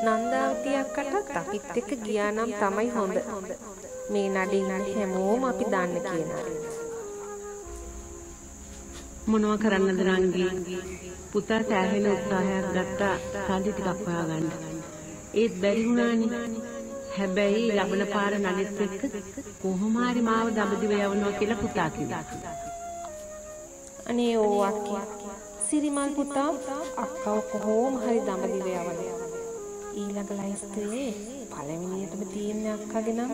නන්දාවති අක්කටත් අපිත් එක්ක ගියා නම් තමයි හොඳ. මේ නඩේ ඉන්න හැමෝම අපි දන්න කියන අය. මොනවා කරන්නද රංගී? පුතා සෑහෙන උත්සාහයක් ගත්තා සල්ලි ටිකක් හොයාගන්න. ඒත් බැරි වුණානේ. හැබැයි ලබන පාර නඩෙත් එක්ක කොහොම හරි මාව දඹදිව යවනවා කියලා පුතා කිව්වා. අනේ ඕ අක්කේ. සිරිමල් පුතා අක්කව කොහොම හරි දඹදිව යවනවා. ඊළඟ ලයිස්තුවේ පළවෙනියටම තියෙන අක්කගේ නම.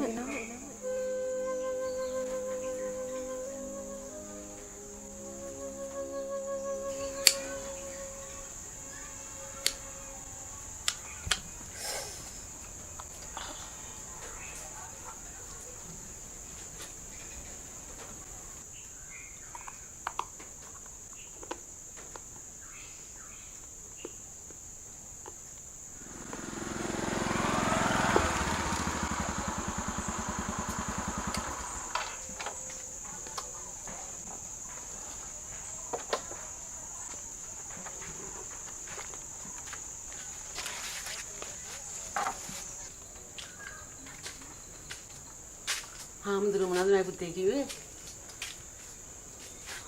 හාමුදුරුවෝ මොනවද මේ පුතේ කිව්වේ?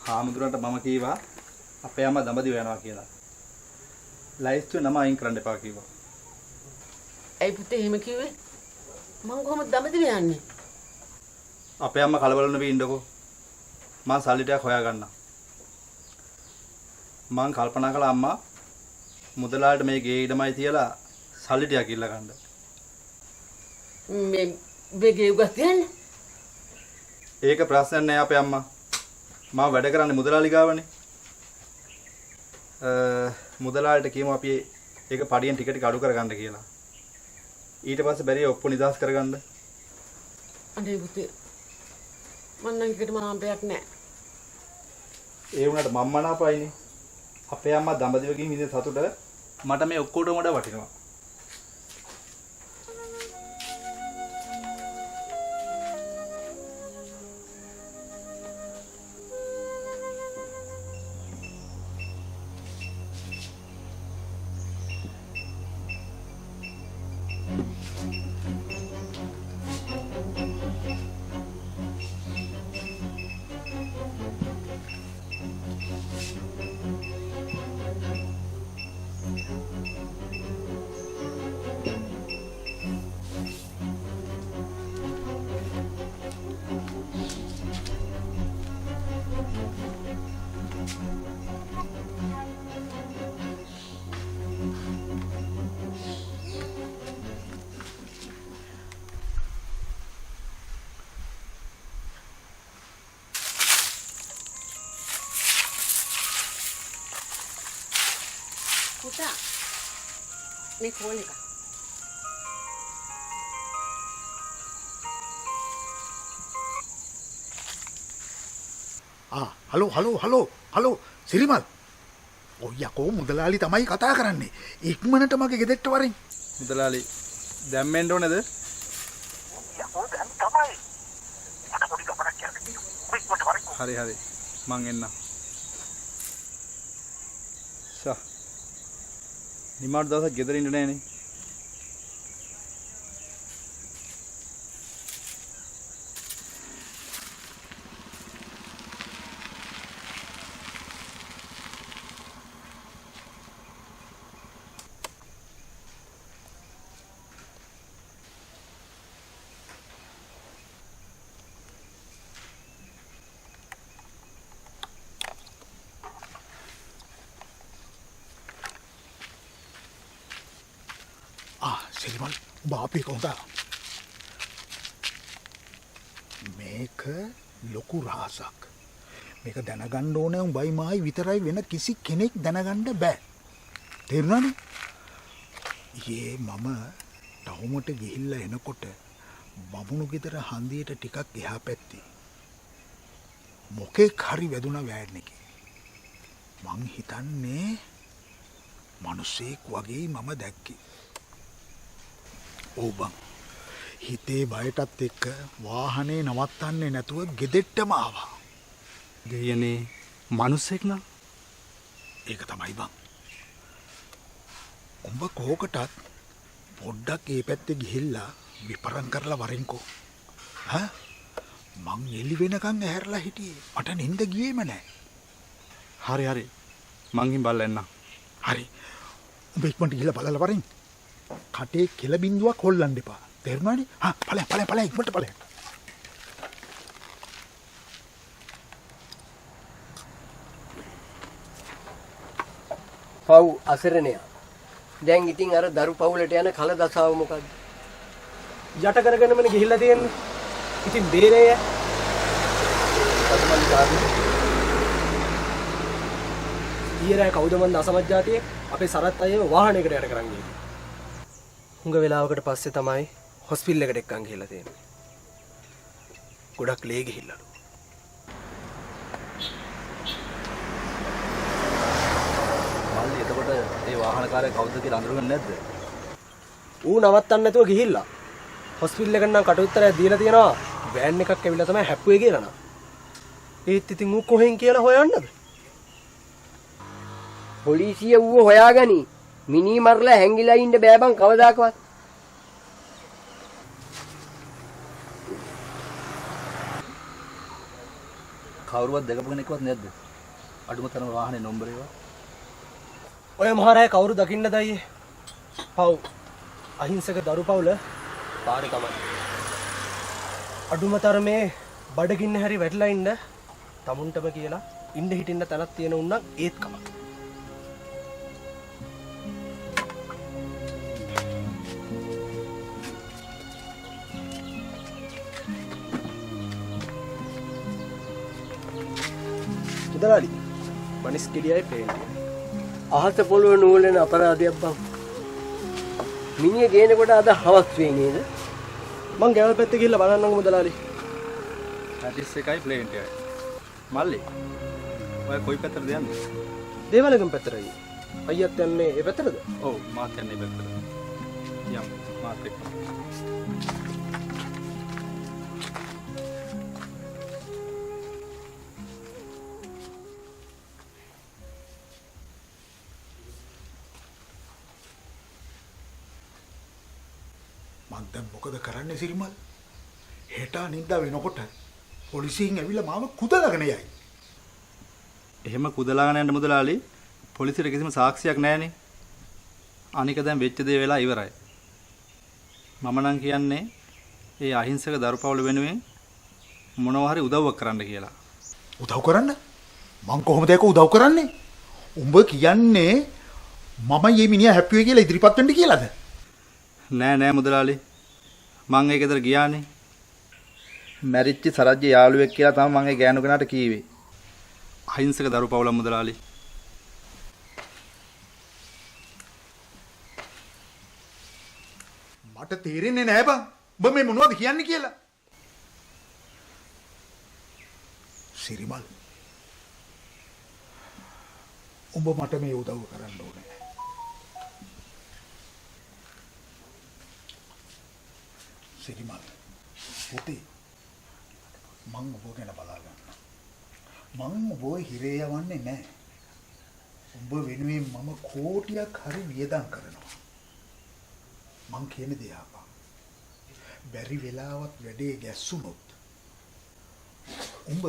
හාමුදුරන්ට මම කීවා අපේ අම්මා දඹදිව යනවා කියලා. ලයිස්තුවේ නම අයින් කරන්න එපා කිව්වා. ඇයි පුතේ එහෙම කිව්වේ? මං කොහොමද දඹදිව යන්නේ? අපේ අම්මා කලබල නොවී ඉන්නකෝ. මං සල්ලි ටිකක් හොයාගන්නම්. මං කල්පනා කළා අම්මා මුදලාට මේ ගේ ඉඩමයි තියලා සල්ලි ටිකක් ඉල්ල ගන්න. මේ ගේ උගස් තියන්නේ? ඒක ප්‍රශ්නයක් නෑ අපේ අම්මා. මම වැඩ කරන්නේ මුදලාලි ගාවනේ. මුදලාලිට කියමු අපි ඒක පඩියෙන් ටික ටික අඩු කරගන්න කියලා. ඊට පස්සේ බැරි ඔප්පු නිදාස් කරගන්න. අනේ පුතේ මං නම් එකට මනාපයක් නෑ. ඒ වුණාට මම මනාපයිනේ. අපේ අම්මා දඹදිව ගිහින් ඉඳන් සතුට මට මේ ඔක්කොටම වඩා වටිනවා. පුතා මේ කෝල් එක. හලෝ සිරිමල්. ඔය යකෝ මුදලාලි තමයි කතා කරන්නේ. ඉක්මනට මගේ ගෙදරට වරින්. මුදලාලි දැන් මෙන්න ඕනේද? යකෝ දැන් තමයි. මට පොඩි ගමනක් යන්න. හරි මං එන්නම්. නිමාඩු දවසක් ගෙදර ඉන්න නෑනේ. සිරිමල් බාපේ කොහොඳ මේක ලොකු රහසක්. මේක දැනගන්න ඕනේ උඹයි මායි විතරයි, වෙන කිසි කෙනෙක් දැනගන්න බෑ. තේරුණානේ? ඊයේ මම ටවුමට ගිහිල්ලා එනකොට බමුණු ගෙදර හන්දියට ටිකක් එහා පැත්තේ මොකෙක් හරි වැදුනා වෑන් එකේ. මං හිතන්නේ මිනිස්සෙක් වගේ මම දැක්කේ. ඔව් බං. හිතේ බයටත් එක්ක වාහනේ නවත්තන්නේ නැතුව ගෙදෙට්ටම ආවා. දෙයනේ මිනිස්සෙක් නම් ඒක තමයි බං. උඹ කෝකටත් පොඩ්ඩක් ඒ පැත්තේ ගිහිල්ලා විපරම් කරලා වරින්කෝ. ඈ මං එළි වෙනකන් ඇහැරලා හිටියේ. මට නිින්ද ගියේම නැහැ. හරි හරි. මං හින් බලලා එන්නම්. හරි. උඹ ඉක්මනට ගිහලා බලලා වරින්. කටේ කෙල බින්දුවක් හොල්ලන්න එපා. තේරුණානේ? ඵලයන් ඉක්මනට ඵලයන්. පව් අසරණයා. දැන් ඉතින් අර දරු පවුලට යන කල දසාව මොකද්ද? යට කරගෙනමනේ ගිහිල්ලා තියෙන්නේ. ඉතින් බේරේ ඊයරෑ කවුද මන් අසමජ්ජාතියෙක් අපේ සරත් අයව වාහනයකට යට කරන් ගියේ. හුඟ වෙලාවකට පස්සේ තමයි හොස්පිටල් එකට එක්කන් ගිහිල්ලා තියෙන්නේ. ගොඩක් ලේ ගිහිල්ලාලු. මල්ලි එතකොට ඒ වාහනකාරයා කවුද කියලා අඳුරගන්නේ නැද්ද? ඌ නවත්තන්න නැතුව ගිහිල්ලා. හොස්පිටල් එකට නම් කටුත්තරයක් දීලා තියෙනවා. වෑන් එකක් ඇවිල්ලා තමයි හැප්පුවේ කියලා නා. ඒත් ඉතින් ඌ කොහෙන් කියලා හොයන්නද? පොලිසිය ඌව හොයාගනි. මිනි මරලා හැංගිලා ඉන්න බෑ බං කවදාකවත්. කවුරුවත් දැකපු කෙනෙක්වත් නැද්ද? අඩුම තරම වාහනේ නම්බරේවා. ඔය මහරෑ කවුරු දකින්නද අයියේ? පව් අහිංසක දරු පවුල පාරේ තමයි. අඩුම තරමේ බඩගින්න හැරි වැටලා ඉන්න තමුන්ටම කියලා ඉන්න හිටින්න තැනක් තියෙන උන්නම් ඒත් කමක්. ඉදලාලි මනිස් කෙඩියයි පේන්නේ. අහස පොළොව නූලෙන අපරාධයක් බං. මිනිහ ගේනකොට අද හවස් වෙයි නේද? මං ගැවල් පැත්තේ ගිහිල්ලා බලන්නම්කො මුදලාලි. 31යි ප්ලේන්ට් එකයි. මල්ලි. ඔය කොයි පැත්තටද යන්නේ? දේවලගම් පැත්තටයි. අයියත් යන්නේ ඒ පැත්තටද? ඔව් මාත් යන්නේ මේ පැත්තට. යම් මාත් එක්ක. මං දැන් මොකද කරන්නේ සිරිමල්? හෙට අනිද්දා වෙනකොට පොලිසියෙන් ඇවිල්ලා මාව කුදලාගෙන යයි. එහෙම කුදලාගෙන යන්න මුදලාලි පොලිසියට කිසිම සාක්ෂියක් නැහැනේ. අනික දැන් වෙච්ච දේ වෙලා ඉවරයි. මම නම් කියන්නේ ඒ අහිංසක දරුපවුල වෙනුවෙන් මොනවා හරි උදව්වක් කරන්න කියලා. උදව් කරන්න? මං කොහොමද ඒක උදව් කරන්නේ? උඹ කියන්නේ මම මේ මිනිහා හැප්පුවේ කියලා ඉදිරිපත් වෙන්න කියලාද? නෑ මුදලාලි. මං ඒ ගෙදර ගියානේ. මැරිච්ච සරජ්‍ය යාළුවෙක් කියලා තමයි මං ඒ ගෑනු කෙනාට කීවේ. අහිංසක දරුපවුල මුදලාලි. මට තේරෙන්නේ නැහැ බං. ඔබ මේ මොනවද කියන්නේ කියලා? සිරිමල්. ඔබ මට මේ උදව් කරන්න ඕනේ. සිරිමල්. පුතේ. මං ඔබ ගැන බලා ගන්න. මං ඔබ හිරේ යවන්නේ නැහැ. ඔබ වෙනුවෙන් මම කෝටියක් හරි වියදම් කරනවා. මං කියන දේ අහපන්. බැරි වෙලාවත් වැඩේ ගැස්සුනොත් උඹ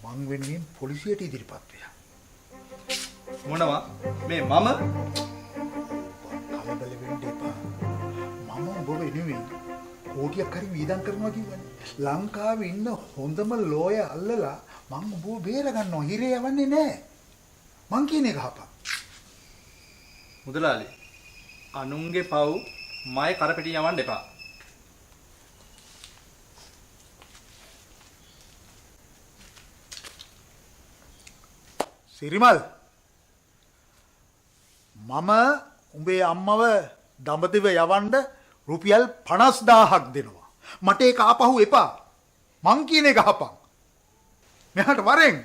මං වෙනුවෙන් පොලිසියට ඉදිරිපත් වෙනවා. මොනවා? මේ මම කලබල වෙන්න එපා. මම ඔබ වෙනුවෙන් කෝටියක් හරි වියදම් කරනවා කියන්නේ. ලංකාවේ ඉන්න හොඳම ලෝය අල්ලලා මං ඔබ බේර ගන්නවා. හිරේ යවන්නේ නැහැ. මං කියන එක අහපන්. මුදලාලි අනුන්ගේ පව් මයි කරපිටින් යවන්න එපා. සිරිමල් මම උඹේ අම්මව දඹදිව යවන්න රුපියල් 50000ක් දෙනවා. මට ඒක ආපහු එපා. මං කියන එක අහපන්. මෙහාට වරෙන්.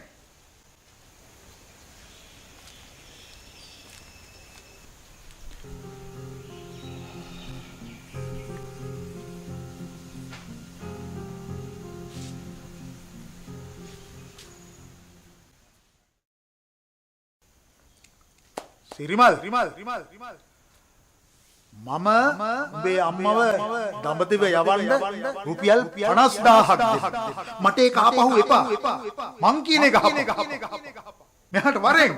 සිරිමල් මම උඹේ අම්මව දඹදිව යවන්න රුපියල් 50000ක් දෙන්න. මට ඒක ආපහු එපා. මං කියන එක අහපන්. මෙහාට වරෙන්.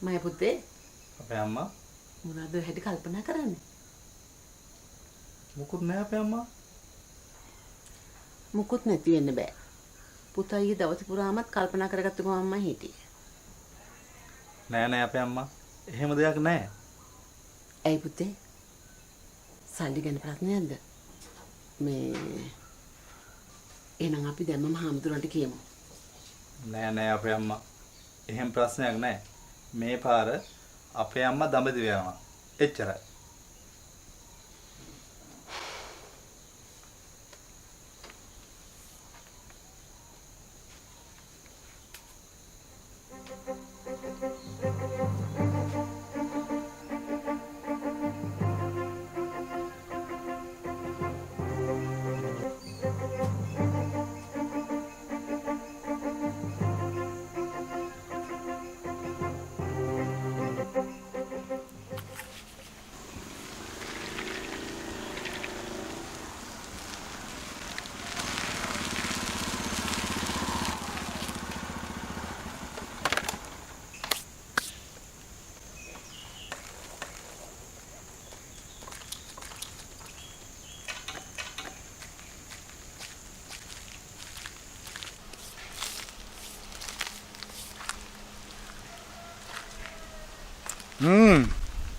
මය පුතේ අපේ අම්මා මොනවද හැටි කල්පනා කරන්නේ? මොකුත් නෑ අපේ අම්මා. මුකුත් නැති වෙන්න බෑ. පුතා ඊයේ දවස් පුරාමත් කල්පනා කරගත්තු ගමන්ම හිටියේ. නෑ අපේ අම්මා. එහෙම දෙයක් නෑ. ඇයි පුතේ? සල්ලි ගැන ප්‍රශ්නයක්ද? එහෙනම් අපි දැම්මම හාමුදුරන්ට කියමු. නෑ අපේ අම්මා. එහෙම ප්‍රශ්නයක් නෑ. මේ පාර අපේ අම්මා දඹදිව යනවා. එච්චරයි.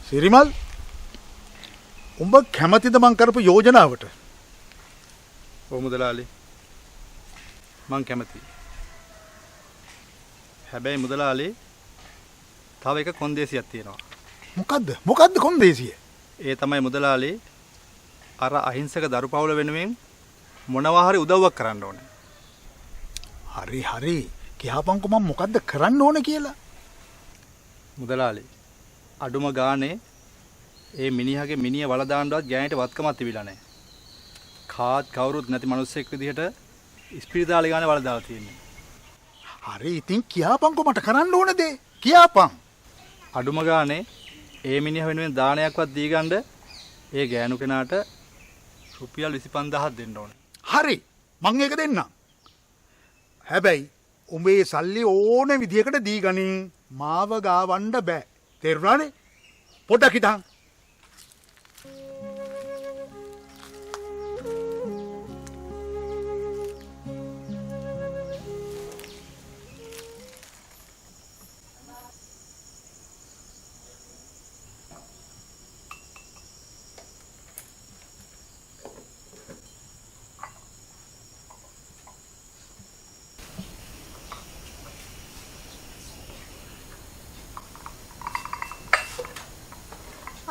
සිරිමල් උඹ කැමතිද මං කරපු යෝජනාවට? ඔව් මුදලාලි. මං කැමතියි. හැබැයි මුදලාලි තව එක කොන්දේසියක් තියෙනවා. මොකද්ද කොන්දේසිය? ඒ තමයි මුදලාලි අර අහිංසක දරු පවුල වෙනුවෙන් මොනවා හරි උදව්වක් කරන්න ඕනේ. හරි. කියපන්කො මම මොකද්ද කරන්න ඕන කියලා. මුදලාලි අඩුම ගානේ ඒ මිනිහගේ මිනිහ වල දාන්නවත් ගෑනිට වත්කමක් තිබිලා නැහැ. කාත් කවුරුත් නැති මිනිස්සෙක් විදිහට ඉස්පිරිතාලේ ගානේ වල දාලා තියෙන්නේ. හරි ඉතින් කියපන්කො මට කරන්න ඕන දේ. කියපන්. අඩුම ගානේ ඒ මිනිහ වෙනුවෙන් දානයක්වත් දී ගන්න ඒ ගෑනු කෙනාට රුපියල් 25000ක් දෙන්න ඕනේ. හරි. මං ඒක දෙන්නම්. හැබැයි උඹේ සල්ලි ඕන විදිහකට දී ගනින්. මාව ගාවන්න බෑ. තේරුණානේ? පොඩ්ඩක් හිටන්.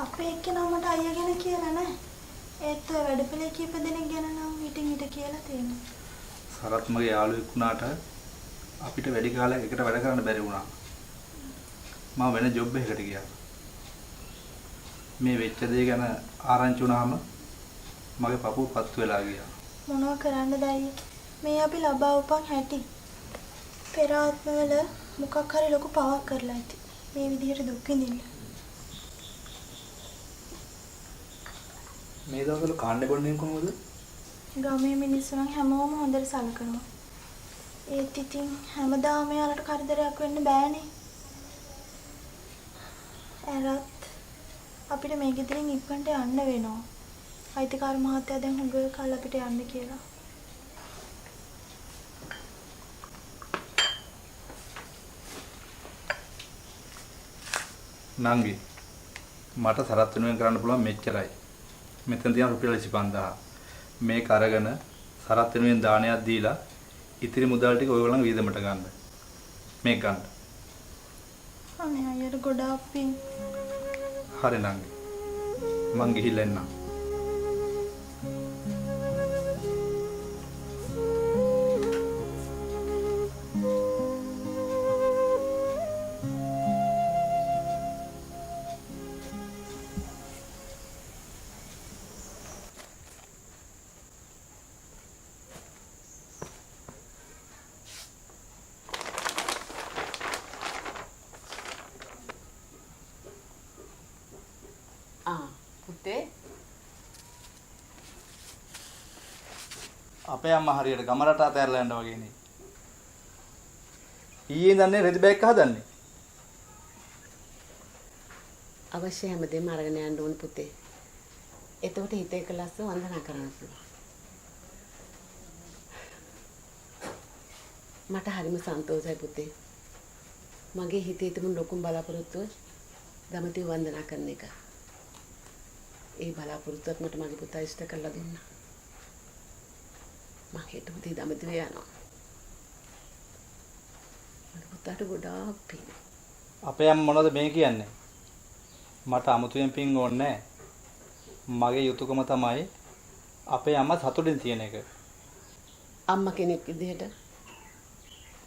අපේ එක්කෙනා මට අයියා ගැන කියලා නැහැ. ඒත් ඔය වැඩපිළිවෙල කීප දෙනෙක් ගැන නම් හිටින් හිට කියලා තියෙනවා. සරත් මගේ යාළුවෙක් වුණාට අපිට වැඩි කාලයක් එකට වැඩ කරන්න බැරි වුණා. මම වෙන ජොබ් එකකට ගියා. මේ වෙච්ච දේ ගැන ආරංචි වුණාම මගේ පපුව පත්තු වෙලා ගියා. මොනවා කරන්නද අයියේ? මේ අපි ලබා උපන් හැටි. පෙර ආත්මවල මොකක් හරි ලොකු පවක් කරලා ඇති. මේ විදිහට දුක් විඳින්න. මේ දවස්වල කාණ්ඩේ බොන්නේ කොහොමද? ගමේ මිනිස්සු නම් හැමෝම හොඳට සලකනවා. ඒත් ඉතින් හැමදාම යාලට කරදරයක් වෙන්න බෑනේ. එරත් අපිට මේ ගෙදරින් ඉක්මනට යන්න වෙනවා. අයිතිකාර මහත්තයා දැන් හුඟ කල් අපිට යන්න කියලා. නංගි මට සරත් වෙනුවෙන් කරන්න පුළුවන් මෙච්චරයි. මෙතන තියෙන රුපියල් 25000. මේක අරගෙන සරත් වෙනුවෙන් දානයක් දීලා ඉතිරි මුදල් ටික ඔයගොල්ලන් වීදමට ගන්න. මේක ගන්න. අනේ අයියට ගොඩාක් පිං. හරි නංගි. මං ගිහිල්ලා එන්නම්. පුතේ. අපේ අම්මා හරියට ගම රට අතහැරලා යනවා වගේනේ. ඊයේ දන්නේ රෙදි බෑග් එක හදන්නේ. අවශ්‍ය හැමදේම අරගෙන යන්න ඕන පුතේ. එතකොට හිත එකලස්ස වන්දනා කරන්න පුළුවන්. මට හරිම සන්තෝෂයි පුතේ. මගේ හිතේ තිබුණු ලොකුම බලාපොරොත්තුව දමතිව වන්දනා කරන එක. ඒ බලාපොරොත්තුවත් මට මගේ පුතා ඉෂ්ට කරලා දුන්නා. මම හෙට උදේ දමතිව යනවා. මගේ පුතාට ගොඩාක් පිං. අපේ අම්මා මොනවද මේ කියන්නේ? මට අමුතුවෙන් පිං ඕනේ නැහැ. මගේ යුතුයකම තමයි අපේ අම්මා සතුටින් තියෙන එක. අම්මා කෙනෙක් විදිහට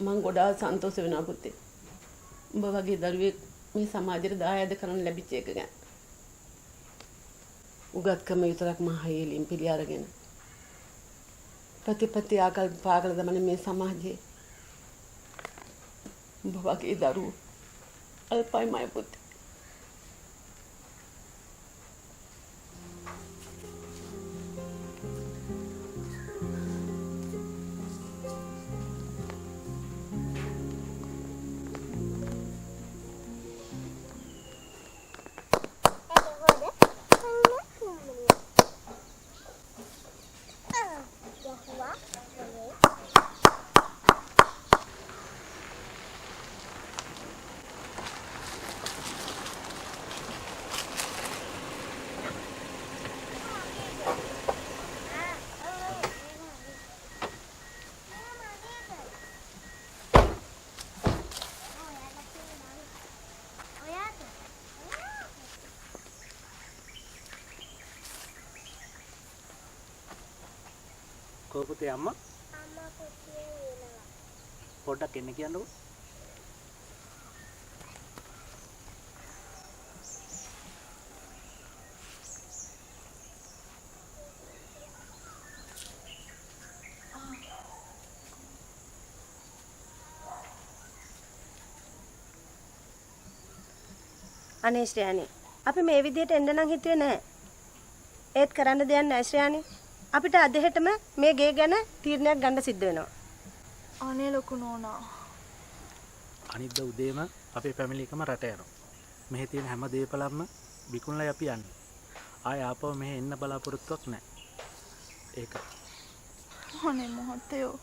මම ගොඩාක් සන්තෝෂ වෙනවා පුතේ. උඹ වගේ දරුවෙක් මේ සමාජයට දායාද කරන්න ලැබිච්ච එක ගැන. උගත්කම විතරක් මහ හයිලින් පිළි අරගෙන ප්‍රතිපත්ති ආකල්ප පාගල දමන මේ සමාජයේ උඹ වගේ දරුවෝ අල්පයි මය පුතේ. පුතේ අම්මා පුතේ එනවා. පොඩ්ඩක් එන්න කියන්නකෝ. අනේ ශ්‍රේයානි අපි මේ විදිහට එන්න නම් හිතුවේ නැහැ. ඒත් කරන්න දෙයක් නැහැ ශ්‍රේයානි. අපිට අද හෙටම මේ ගේ ගැන තීරණයක් ගන්න සිද්ධ වෙනවා. අනේ ලොකු නෝනා. අනිද්දා උදේම අපේ ෆැමිලි එකම රට යනවා. මෙහි තියෙන හැම දේපලක්ම විකුණලා අපි යන්නේ. ආය ආපහු මෙහෙ එන්න බලාපොරොත්තුවක් නැහැ. ඒක. අනේ මහත්තයෝ.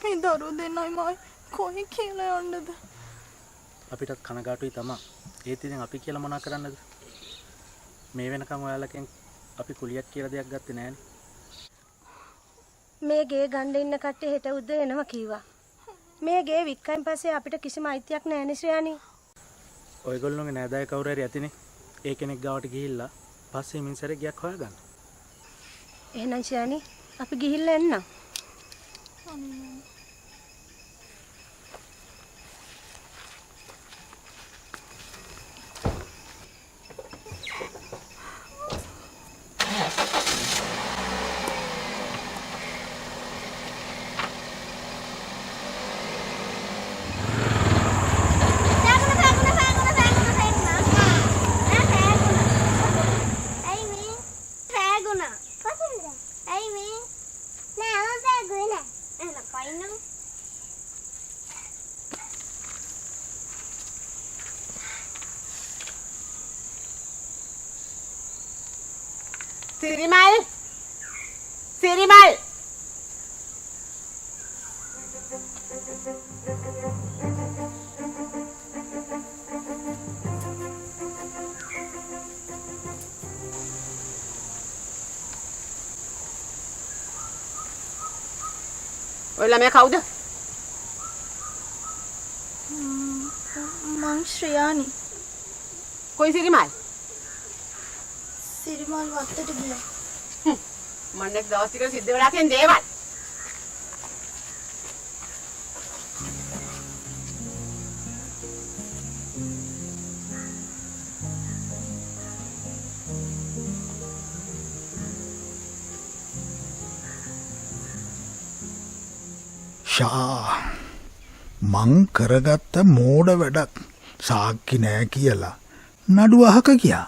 මේ දරුවෝ දෙන්නයි මයි කොහේ කියලා යන්නද? අපිටත් කනගාටුයි තමයි. ඒත් ඉතින් අපි කියලා මොනා කරන්නද? මේ වෙනකම් ඔයාලගෙන් අපි කුලියක් කියලා දෙයක් ගත්තේ නැහනේ. මේ ගේ ගන්න ඉන්න කට්ටිය හෙට උදේ එනවා කිව්වා. මේ ගේ වික්කයින් පස්සේ අපිට කිසිම අයිතියක් නැහැ නේ ශ්‍රේයානි. ඔයගොල්ලෝගේ නෑදෑය කවුරු හරි ඇතිනේ. ඒ කෙනෙක් ගාවට ගිහිල්ලා පස්සේ මින්සරේ ගියක් හොයාගන්න. එහෙනම් ශ්‍රේයානි අපි ගිහිල්ලා එන්නම්. සිරිමල් සිරිමල් ඔය ළමයා කවුද? මං ශ්‍රේයානි. කොයි සිරිමල්? සිරිමල් වත්තට ගියා. මන්නෙක් දවස් ටික සිද්ධ වෙලා තියෙන දේවල්. මං කරගත්ත මෝඩ වැඩක් සාක්කි නෑ කියලා නඩු අහක ගියා.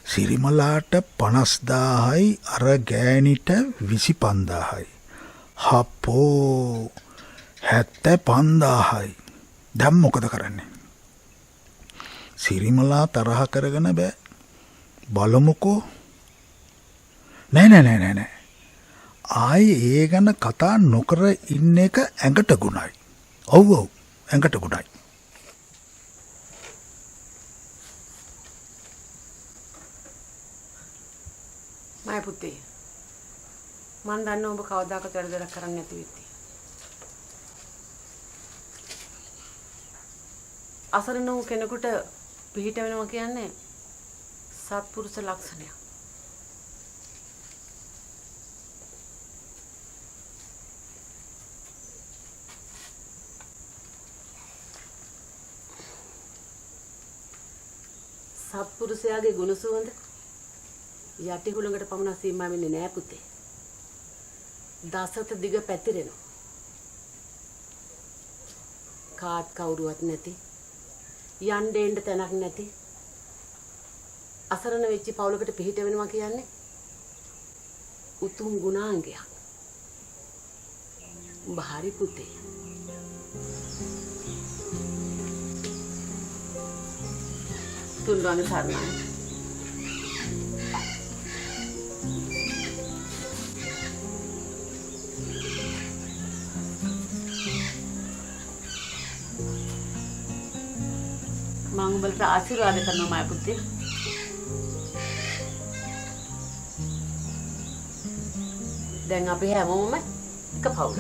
සිරිමලාට 50000යි අර ගෑනිට 25000යි. හපෝ 75000යි. දැන් මොකද කරන්නේ? සිරිමලා තරහ කරගෙන බෑ. බලමුකෝ. නෑ. ආයේ ඒ ගැන කතා නොකර ඉන්න එක ඇඟට ගුණයි. ඔව් ඇඟට ගුණයි. මයි පුතේ මන් දන්න ඔබ කවදාකවත් වැඩක් කරන්නේ නැති වෙtti. අසරණ වූ කෙනෙකුට පිහිට වෙනවා කියන්නේ සත්පුරුෂ ලක්ෂණයක්. සත්පුරුෂයාගේ ගුණ සුවඳ යටි හුළඟට පමණ සීමා වෙන්නේ නෑ පුතේ. දසත දිග පැතිරෙනවා. කාත් කවුරුවත් නැති යන්න දෙන්න තැනක් නැති අසරණ වෙච්ච පවුලකට පිහිට වෙනවා කියන්නේ උතුම් ගුණාංගයක්. උඹ හරි පුතේ. තුන්වන සරණයි. මම උඹලට ආශිර්වාද කරනවා මයි පුතේ. දැන් අපි හැමෝම එක පවුලක්.